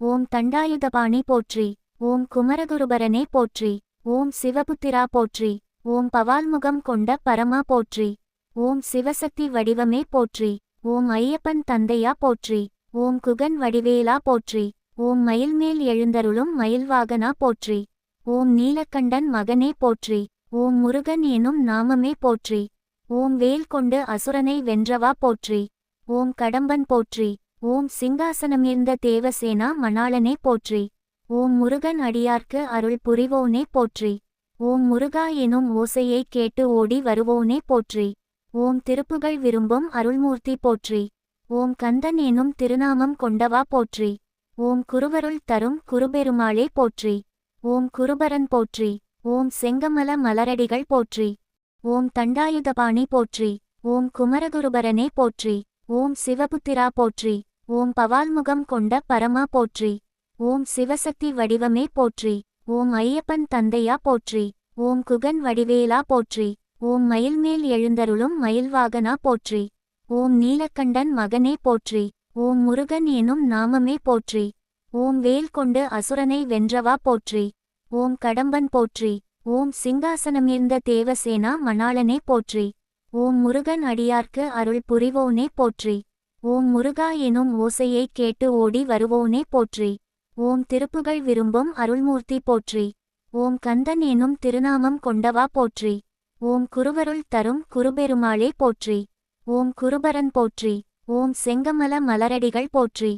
ஓம் தண்டாயுதபாணி போற்றி. ஓம் குமரகுருபரனே போற்றி. ஓம் சிவபுத்திரா போற்றி. ஓம் பவால்முகம் கொண்ட பரமா போற்றி. ஓம் சிவசக்தி வடிவமே போற்றி. ஓம் ஐயப்பன் தந்தையா போற்றி. ஓம் குகன் வடிவேலா போற்றி. ஓம் மயில்மேல் எழுந்தருளும் மயில்வாகனா போற்றி. ஓம் நீலக்கண்டன் மகனே போற்றி. ஓம் முருகன் எனும் நாமமே போற்றி. ஓம் வேல் கொண்டு அசுரனை வென்றவா போற்றி. ஓம் கடம்பன் போற்றி. ஓம் சிங்காசனமிருந்த தேவசேனா மணாளனே போற்றி. ஓம் முருகன் அடியார்க்கு அருள் புரிவோனே போற்றி. ஓம் முருகா எனும் ஓசையை கேட்டு ஓடி வருவோனே போற்றி. ஓம் திருப்புகழ் விரும்பும் அருள்மூர்த்தி போற்றி. ஓம் கந்தன் எனும் திருநாமம் கொண்டவா போற்றி. ஓம் குருவருள் தரும் குருபெருமாளே போற்றி. ஓம் குருபரன் போற்றி. ஓம் செங்கமல மலரடிகள் போற்றி. ஓம் தண்டாயுதபாணி போற்றி. ஓம் குமரகுருபரனே போற்றி. ஓம் சிவபுத்திரா போற்றி. ஓம் பவால்முகம் கொண்ட பரமா போற்றி. ஓம் சிவசக்தி வடிவமே போற்றி. ஓம் ஐயப்பன் தந்தையா போற்றி. ஓம் குகன் வடிவேலா போற்றி. ஓம் மயில்மேல் எழுந்தருளும் மயில்வாகனா போற்றி. ஓம் நீலக்கண்டன் மகனே போற்றி. ஓம் முருகன் எனும் நாமமே போற்றி. ஓம் வேல் கொண்டு அசுரனை வென்றவா போற்றி. ஓம் கடம்பன் போற்றி. ஓம் சிங்காசனமிருந்த தேவசேனா மணாளனே போற்றி. ஓம் முருகன் அடியார்க்கு அருள் புரிவோனே போற்றி. ஓம் முருகா எனும் ஓசையை கேட்டு ஓடி வருவோனே போற்றி. ஓம் திருப்புகழ் விரும்பும் அருள்மூர்த்தி போற்றி. ஓம் கந்தன் எனும் திருநாமம் கொண்டவா போற்றி. ஓம் குருவருள் தரும் குருபெருமாளே போற்றி. ஓம் குருபரன் போற்றி. ஓம் செங்கமல மலரடிகள் போற்றி.